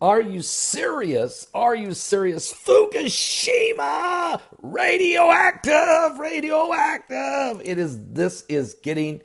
Are you serious? Are you serious? Fukushima! Radioactive! Radioactive! This is getting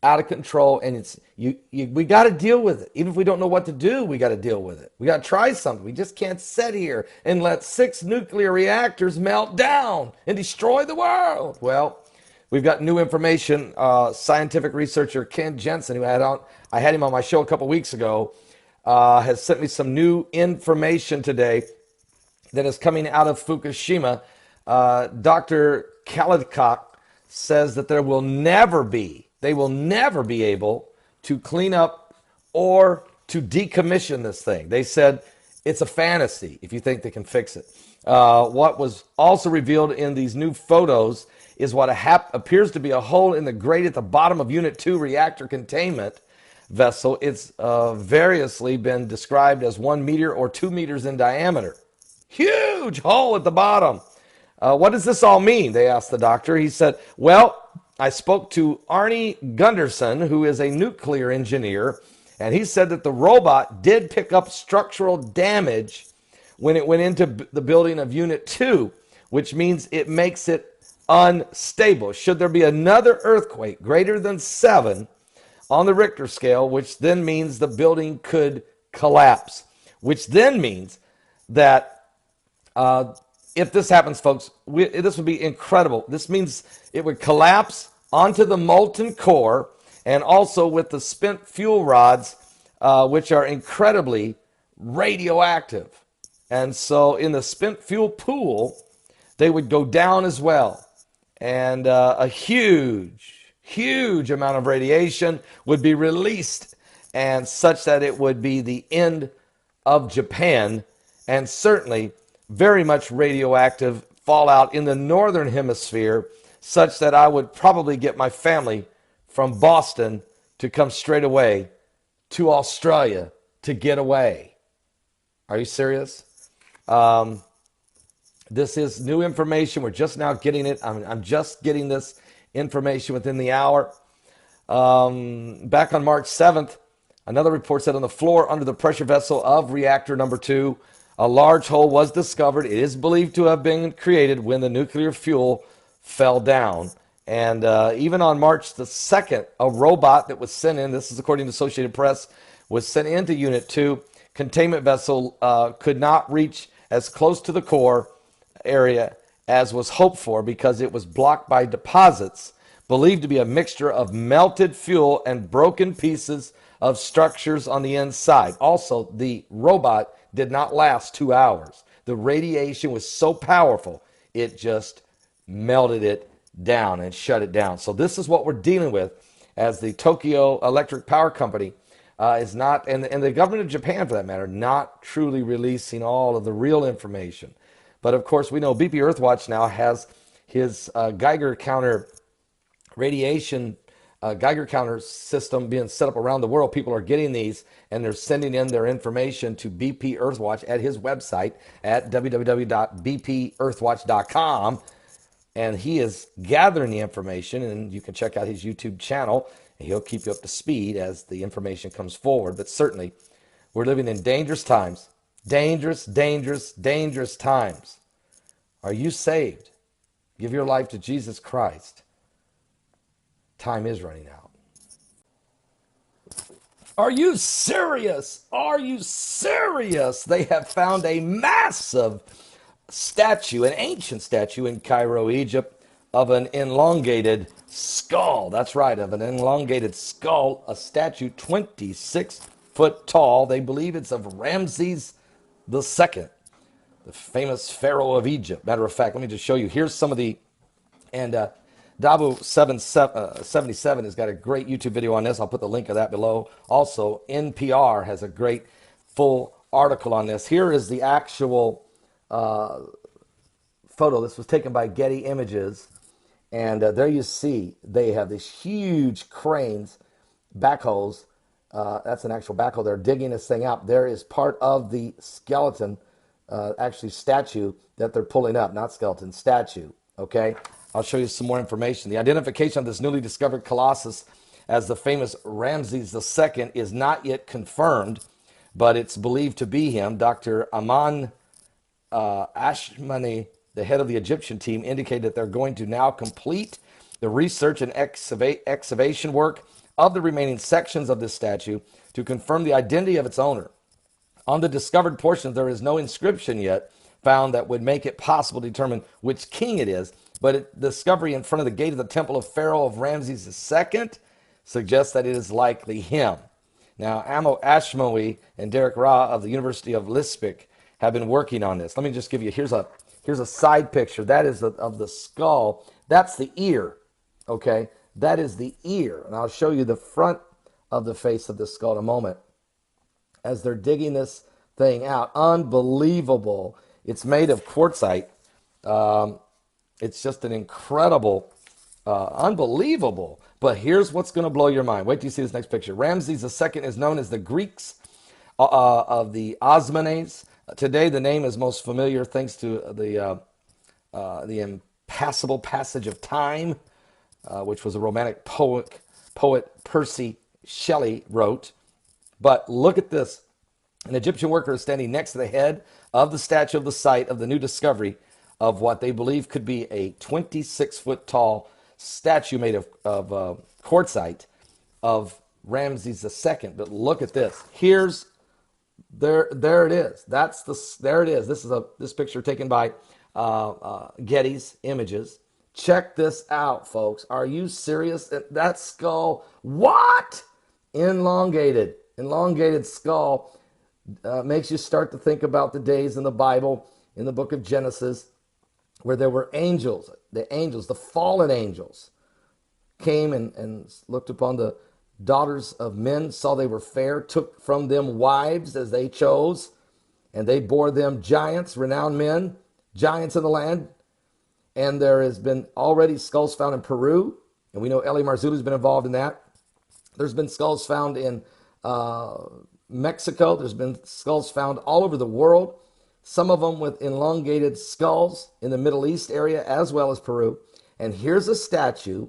out of control, and we got to deal with it. Even if we don't know what to do, we got to deal with it. We got to try something. We just can't sit here and let 6 nuclear reactors melt down and destroy the world. Well, we've got new information. Scientific researcher Ken Jensen, I had him on my show a couple weeks ago, has sent me some new information today that is coming out of Fukushima. Dr. Kalitkok says that they will never be able to clean up or to decommission this thing. They said it's a fantasy if you think they can fix it. What was also revealed in these new photos is what appears to be a hole in the grate at the bottom of Unit 2 reactor containment vessel. It's variously been described as 1 meter or 2 meters in diameter. Huge hole at the bottom. What does this all mean? They asked the doctor. He said, well, I spoke to Arnie Gunderson, who is a nuclear engineer, and he said that the robot did pick up structural damage when it went into the building of Unit 2, which means it makes it unstable. Should there be another earthquake greater than 7 on the Richter scale, which then means the building could collapse, which then means that if this happens, folks, this would be incredible. This means it would collapse onto the molten core and also with the spent fuel rods, which are incredibly radioactive. And so in the spent fuel pool, they would go down as well. And a huge amount of radiation would be released, and such that it would be the end of Japan, and certainly very much radioactive fallout in the northern hemisphere, such that I would probably get my family from Boston to come straight away to Australia to get away. Are you serious? This is new information. We're just now getting it. I'm just getting this information within the hour. Back on March 7th, another report said on the floor under the pressure vessel of reactor number 2, a large hole was discovered. It is believed to have been created when the nuclear fuel fell down. And even on March the 2nd, a robot that was sent in, this is according to Associated Press, was sent into Unit 2. Containment vessel could not reach as close to the core area as was hoped for because it was blocked by deposits believed to be a mixture of melted fuel and broken pieces of structures on the inside. Also, the robot did not last 2 hours. The radiation was so powerful, it just melted it down and shut it down. So this is what we're dealing with as the Tokyo Electric Power Company is not, and the government of Japan for that matter, not truly releasing all of the real information. But of course, we know BP Earthwatch now has his Geiger counter radiation Geiger counter system being set up around the world. People are getting these, and they're sending in their information to BP Earthwatch at his website at www.bpearthwatch.com. And he is gathering the information, and you can check out his YouTube channel, and he'll keep you up to speed as the information comes forward. But certainly, we're living in dangerous times. Dangerous, dangerous, dangerous times. Are you saved? Give your life to Jesus Christ. Time is running out. Are you serious? Are you serious? They have found a massive statue, an ancient statue in Cairo, Egypt, of an elongated skull. That's right, of an elongated skull, a statue 26 foot tall. They believe it's of Ramses II, the famous pharaoh of Egypt. Matter of fact, let me just show you. Here's some of the, and Dabu 77 has got a great YouTube video on this. I'll put the link of that below. Also, NPR has a great full article on this. Here is the actual photo. This was taken by Getty Images. And there you see they have these huge cranes, backhoes. That's an actual backhoe. They're digging this thing out. There is part of the skeleton, actually statue, that they're pulling up. Not skeleton, statue. Okay? I'll show you some more information. The identification of this newly discovered colossus as the famous Ramses II is not yet confirmed, but it's believed to be him. Dr. Aman Ashmani, the head of the Egyptian team, indicated that they're going to now complete the research and excavation work of the remaining sections of this statue to confirm the identity of its owner. On the discovered portions, there is no inscription yet found that would make it possible to determine which king it is, but the discovery in front of the gate of the temple of Pharaoh of Ramses II suggests that it is likely him. Now, Amo Ashmoe and Derek Ra of the University of Leipzig have been working on this. Let me just give you, here's a side picture. That is of the skull. That's the ear, okay? That is the ear. And I'll show you the front of the face of the skull in a moment as they're digging this thing out. Unbelievable. It's made of quartzite. It's just an incredible, unbelievable. But here's what's going to blow your mind. Wait till you see this next picture. Ramses II is known as the Greeks of the Osmanes. Today, the name is most familiar thanks to the impassable passage of time, which was a romantic poet Percy Shelley wrote. But look at this. An Egyptian worker is standing next to the head of the statue of the site of the new discovery of what they believe could be a 26-foot tall statue made of quartzite of Ramses II. But look at this. There it is. There it is. This picture taken by Getty's Images. Check this out, folks. Are you serious? That skull, what? Elongated skull makes you start to think about the days in the Bible, in the book of Genesis, where there were angels, the fallen angels, came and looked upon the daughters of men, saw they were fair, took from them wives as they chose, and they bore them giants, renowned men, giants in the land. And there has been already skulls found in Peru, and we know Eli Marzulli's been involved in that. There's been skulls found in Mexico. There's been skulls found all over the world, some of them with elongated skulls in the Middle East area as well as Peru. And here's a statue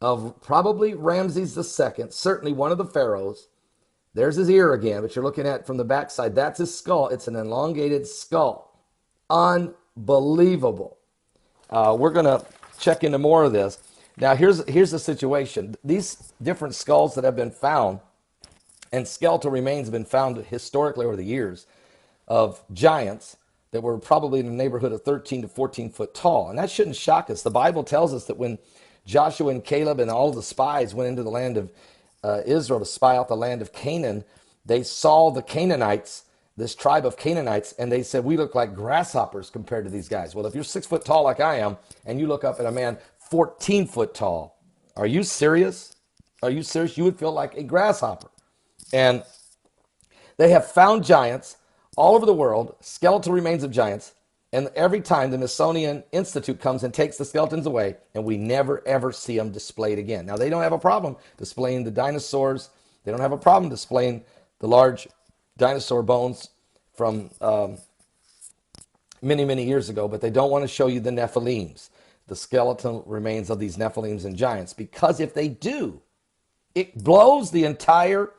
of probably Ramses II, certainly one of the pharaohs. There's his ear again, but you're looking at from the backside. That's his skull. It's an elongated skull. Unbelievable. We're going to check into more of this. Now, here's the situation. These different skulls that have been found and skeletal remains have been found historically over the years of giants that were probably in the neighborhood of 13 to 14 foot tall. And that shouldn't shock us. The Bible tells us that when Joshua and Caleb and all the spies went into the land of Israel to spy out the land of Canaan, they saw the Canaanites, this tribe of Canaanites, and they said, we look like grasshoppers compared to these guys. Well, if you're 6 foot tall like I am, and you look up at a man 14 foot tall, are you serious? Are you serious? You would feel like a grasshopper. And they have found giants all over the world, skeletal remains of giants, and every time the Smithsonian Institute comes and takes the skeletons away, and we never, ever see them displayed again. Now, they don't have a problem displaying the dinosaurs. They don't have a problem displaying the large dinosaur bones from many, many years ago, but they don't want to show you the Nephilims, the skeletal remains of these Nephilims and giants, because if they do, it blows the entire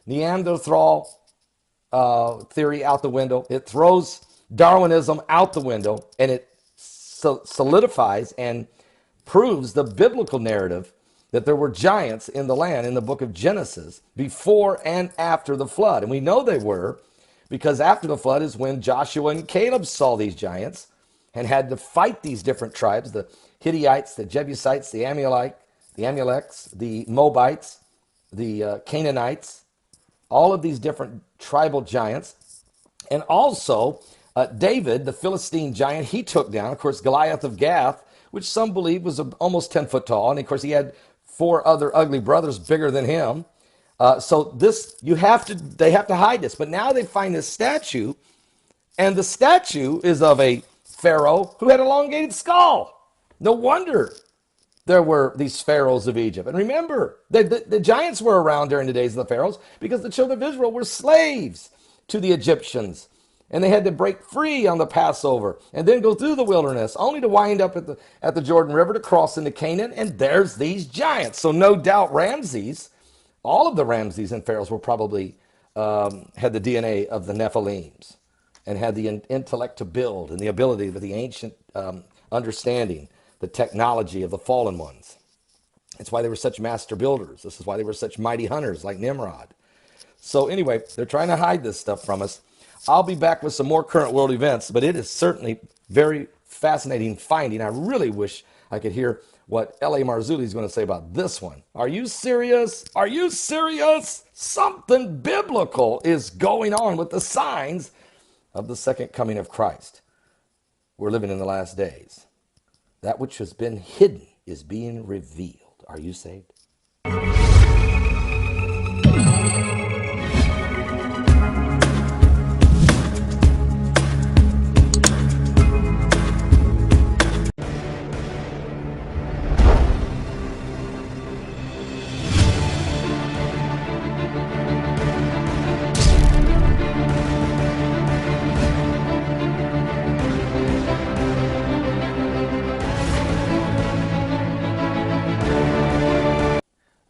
Neanderthal theory out the window. It throws Darwinism out the window, and it solidifies and proves the biblical narrative that there were giants in the land in the book of Genesis before and after the flood. And we know they were because after the flood is when Joshua and Caleb saw these giants and had to fight these different tribes, the Hittites, the Jebusites, the Amalekites, the Moabites, the Canaanites, all of these different tribal giants. And also David, the Philistine giant, he took down, of course, Goliath of Gath, which some believe was almost 10 foot tall. And of course, he had 4 other ugly brothers bigger than him. So they have to hide this. But now they find this statue, and the statue is of a pharaoh who had an elongated skull. No wonder there were these pharaohs of Egypt. And remember, the giants were around during the days of the pharaohs because the children of Israel were slaves to the Egyptians. And they had to break free on the Passover and then go through the wilderness, only to wind up at the Jordan River to cross into Canaan. And there's these giants. So no doubt Ramses, all of the Ramses and pharaohs were probably had the DNA of the Nephilims and had the intellect to build and the ability with the ancient understanding, the technology of the fallen ones. It's why they were such master builders. This is why they were such mighty hunters like Nimrod. So anyway, they're trying to hide this stuff from us. I'll be back with some more current world events, but it is certainly very fascinating finding. I really wish I could hear what L.A. Marzulli is going to say about this one. Are you serious? Are you serious? Something biblical is going on with the signs of the second coming of Christ. We're living in the last days. That which has been hidden is being revealed. Are you saved?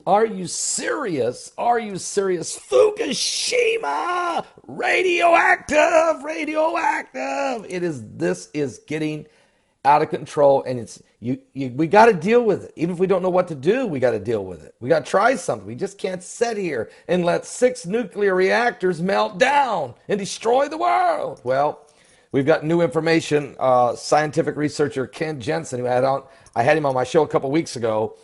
Are you serious? Are you serious? Fukushima! Radioactive! Radioactive! This is getting out of control, and we got to deal with it. Even if we don't know what to do, we got to deal with it. We got to try something. We just can't sit here and let 6 nuclear reactors melt down and destroy the world. Well, we've got new information. Scientific researcher Ken Jensen, who I had him on my show a couple weeks ago,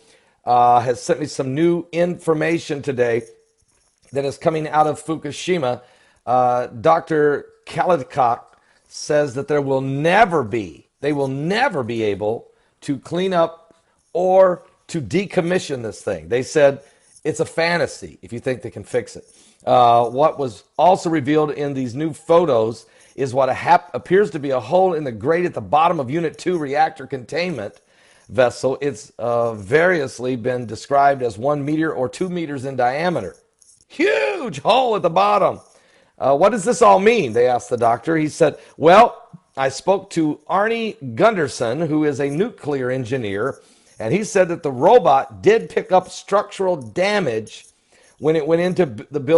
has sent me some new information today that is coming out of Fukushima. Dr. Kaladkak says that they will never be able to clean up or to decommission this thing. They said it's a fantasy if you think they can fix it. What was also revealed in these new photos is what appears to be a hole in the grate at the bottom of Unit 2 reactor containment vessel. It's variously been described as 1 meter or 2 meters in diameter. Huge hole at the bottom. What does this all mean? They asked the doctor. He said, well, I spoke to Arnie Gunderson, who is a nuclear engineer, and he said that the robot did pick up structural damage when it went into the building.